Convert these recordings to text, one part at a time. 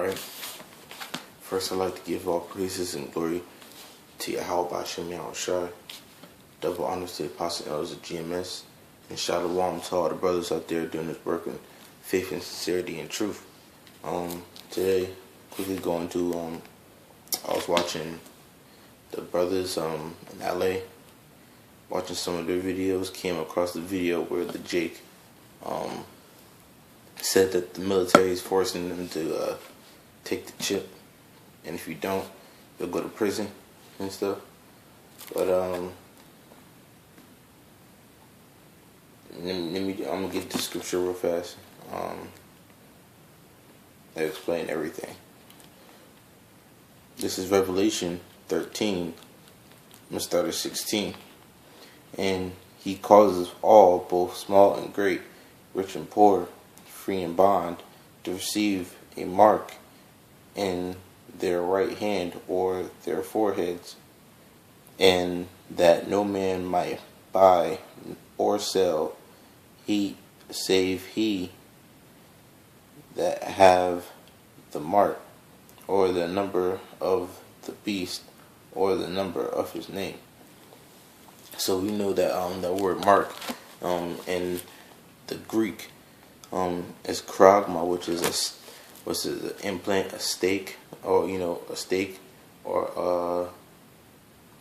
Alright, first I'd like to give all praises and glory to Yahawah Bahasham Yahawashi. Double honors to the apostle and elders of GMS, and shalawam to all the brothers out there doing this work in faith and sincerity and truth. Today, quickly going to, I was watching the brothers in LA, watching some of their videos, came across the video where the Jake said that the military is forcing them to take the chip, and if you don't, you'll go to prison and stuff. But I'm gonna get to scripture real fast. That explain everything. This is Revelation 13. I'm gonna start at 16. And he causes all, both small and great, rich and poor, free and bond, to receive a mark in their right hand or their foreheads, and that no man might buy or sell save he that have the mark, or the number of the beast, or the number of his name. So we know that that word mark in the Greek is kragma, which is an implant, a stake, or a stake, or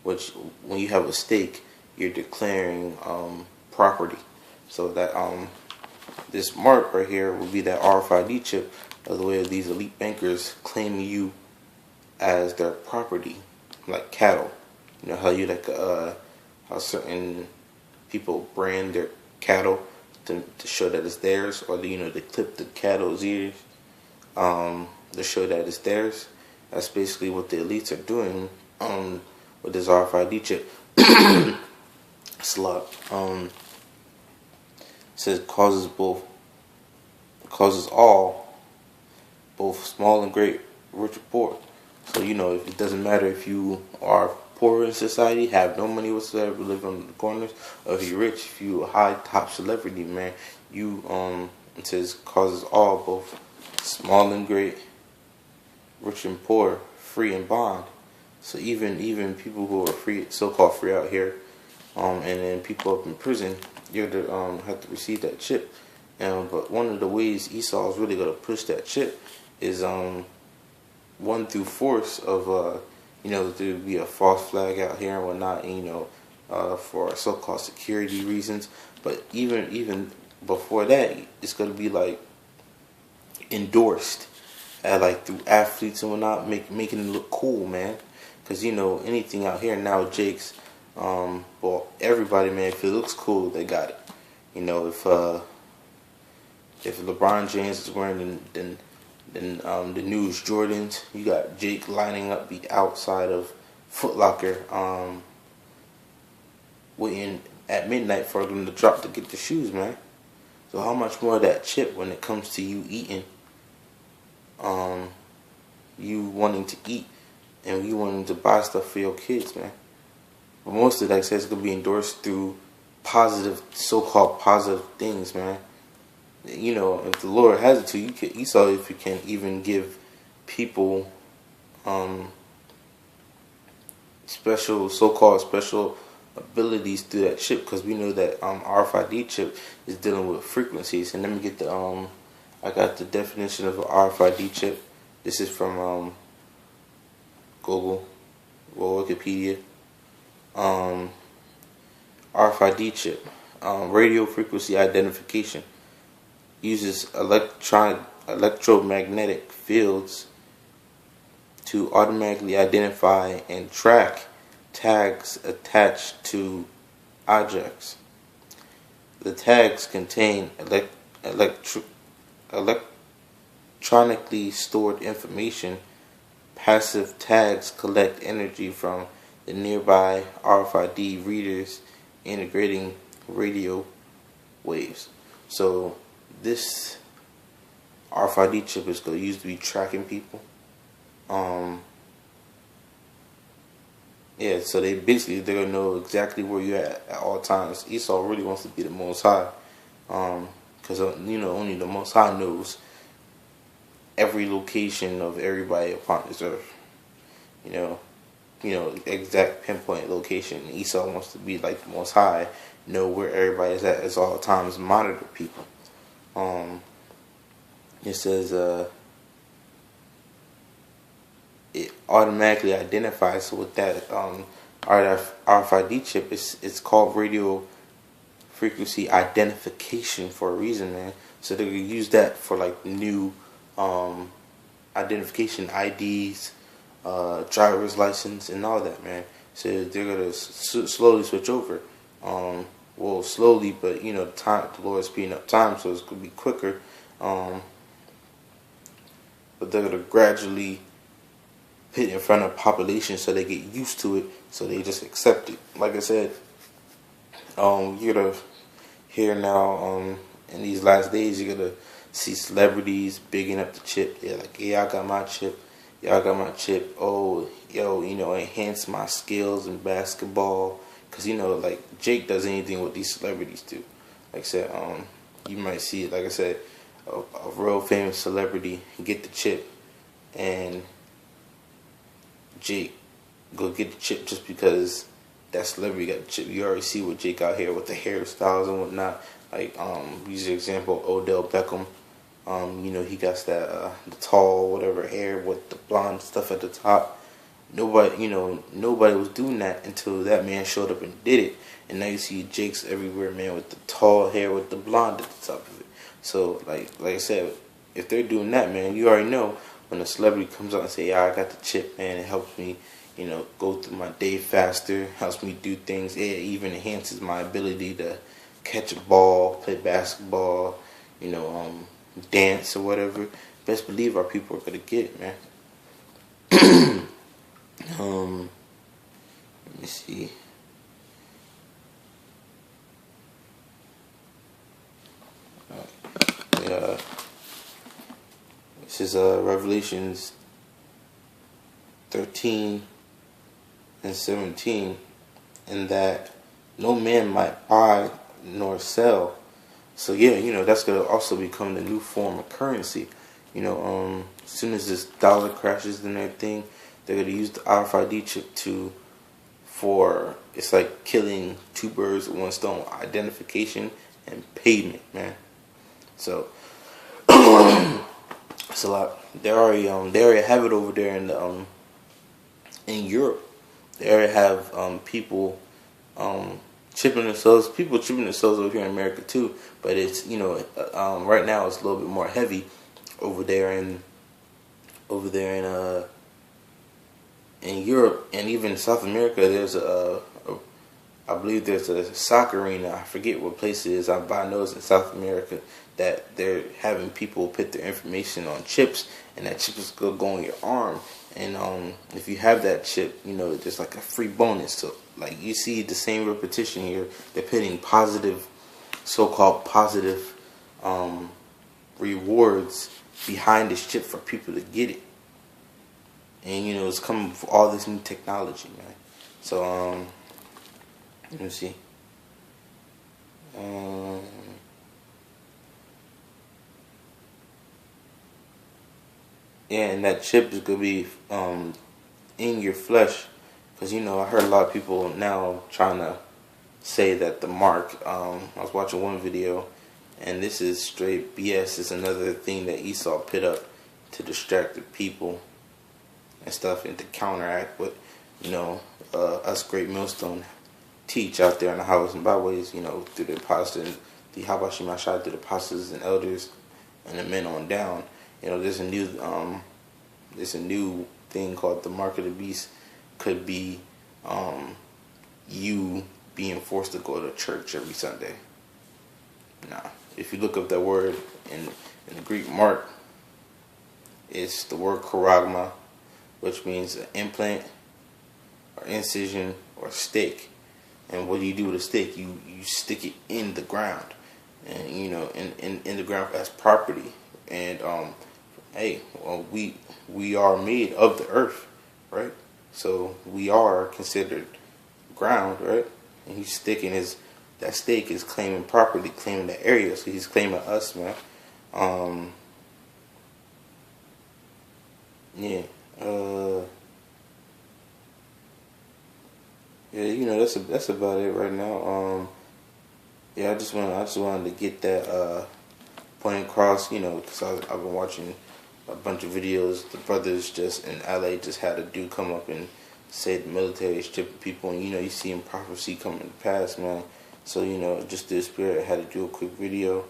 which when you have a stake, you're declaring property. So that this mark right here will be that RFID chip, of the way of these elite bankers claim you as their property, like cattle. You know how you how certain people brand their cattle to show that it's theirs, or they clip the cattle's ears to show that it's theirs. That's basically what the elites are doing with this RFID chip. Slot says causes all, both small and great, rich or poor. So if it doesn't matter if you are poor in society, have no money whatsoever, live on the corners, or if you're rich, if you a high top celebrity, man, you it says causes all, both small and great, rich and poor, free and bond. So even people who are free, so-called free out here, and then people up in prison, you're to have to receive that chip. But one of the ways Esau is really going to push that chip is one, through force of there be a false flag out here and whatnot, and, for so-called security reasons. But even before that, it's going to be like endorsed, through athletes and whatnot, making it look cool, man. Because anything out here now, Jake's, well, everybody, man, if it looks cool, they got it. If LeBron James is wearing the newest Jordans, you got Jake lining up the outside of Foot Locker, waiting at midnight for them to drop to get the shoes, man. So how much more of that chip when it comes to you eating, you wanting to eat, and you wanting to buy stuff for your kids, man. But most of that says it's gonna be endorsed through positive, so-called positive things, man. If the Lord has it to you, Esau, if you can even give people special, so-called special abilities through that chip, because we know that RFID chip is dealing with frequencies. And let me get the I got the definition of an RFID chip. This is from Google, or Wikipedia. RFID chip, radio frequency identification, uses electromagnetic fields to automatically identify and track tags attached to objects. The tags contain electronically stored information. Passive tags collect energy from the nearby RFID readers, integrating radio waves. So this RFID chip is going to use to be tracking people. So they're going to know exactly where you're at all times. Esau really wants to be the Most High, because only the Most High knows every location of everybody upon this earth. You know, exact pinpoint location. Esau wants to be like the Most High, know where everybody is at all times, monitor people. It says it automatically identifies. So with that RFID chip, it's called radio frequency identification for a reason, man. So they could use that for like new identification, IDs, driver's license, and all that, man. So they're gonna slowly switch over. Well, slowly, but you know, the Lord is speeding up time, so it's gonna be quicker. But they're gonna gradually put in front of population so they get used to it, so they just accept it. Like I said, you're gonna hear now in these last days, you're gonna see celebrities bigging up the chip. They're like, yeah, I got my chip. Y'all got my chip. Oh, yo, you know, enhance my skills in basketball. Cause you know, like Jake does anything what these celebrities do. Like I said, you might see, like I said, a real famous celebrity get the chip, and Jake go get the chip just because that celebrity got the chip. You already see what Jake out here with the hairstyles and whatnot. Like, use the example Odell Beckham. You know, he got that the tall whatever hair with the blonde stuff at the top. Nobody was doing that until that man showed up and did it. And now you see Jake's everywhere, man, with the tall hair with the blonde at the top of it. So like I said, if they're doing that, man, you already know when a celebrity comes out and say, yeah, I got the chip, man, it helps me, you know, go through my day faster, helps me do things. It even enhances my ability to catch a ball, play basketball, you know, dance or whatever. Best believe our people are gonna get it, man. Let me see. This is Revelations 13 and 17, and that no man might buy nor sell. So yeah, you know, that's gonna also become the new form of currency. You know, as soon as this dollar crashes and everything, they're gonna use the RFID chip for it's like killing two birds with one stone: identification and payment, man. So it's a lot. They already have it over there in Europe. They already have people chipping themselves. People chipping themselves over here in America too. But it's, you know, right now it's a little bit more heavy over there in Europe, and even South America. There's I believe there's a soccer arena. I forget what place it is. But I know it's in South America that they're having people put their information on chips, and that chip is going to go on your arm. And if you have that chip, you know, there's like a free bonus. So like you see the same repetition here. They're putting positive, so-called positive rewards behind this chip for people to get it. And you know, it's coming with all this new technology, man. So let me see. Yeah, and that chip is gonna be in your flesh, because you know, I heard a lot of people now trying to say that the mark. I was watching one video, and this is straight BS. It's another thing that Esau put up to distract the people and stuff, and to counteract what, you know, us great millstone teach out there in the highways and byways, you know, through the apostles, the Yahawah Bahasham Yahawashi, through the apostles and elders and the men on down. You know, there's a new thing called the mark of the beast. Could be you being forced to go to church every Sunday. Nah, if you look up that word in the Greek mark, it's the word charagma, which means an implant or incision or stake. And what do you do with a stake? You stick it in the ground, and you know, in the ground as property. And hey, well, we are made of the earth, right? So we are considered ground, right? And he's sticking that stake is claiming property, claiming the area. So he's claiming us, man. Yeah. Yeah, that's about it right now. Yeah, I just wanted to get that point across, because I've been watching a bunch of videos. The brothers just in LA just had a dude come up and say the military is stripping people, and you see in prophecy coming to pass, man. So just the spirit, I had to do a quick video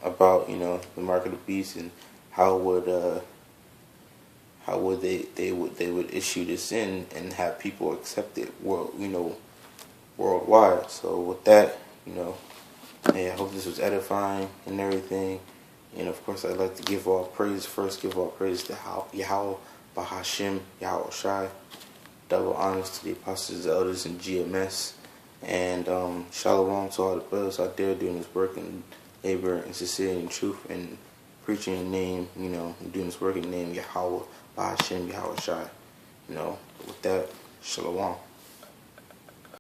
about the mark of the beast and how would they would issue this in and have people accept it worldwide. So with that, hey, I hope this was edifying and everything. And of course, I'd like to give all praise to Yahawah Bahasham Yahawashi. Double honors to the apostles, the elders, and GMS. And shalawam to all the brothers out there doing this work and labor and sincerity and truth and preaching in the name, doing this work in the name Yahawah Bahasham Yahawashi. With that, shalawam.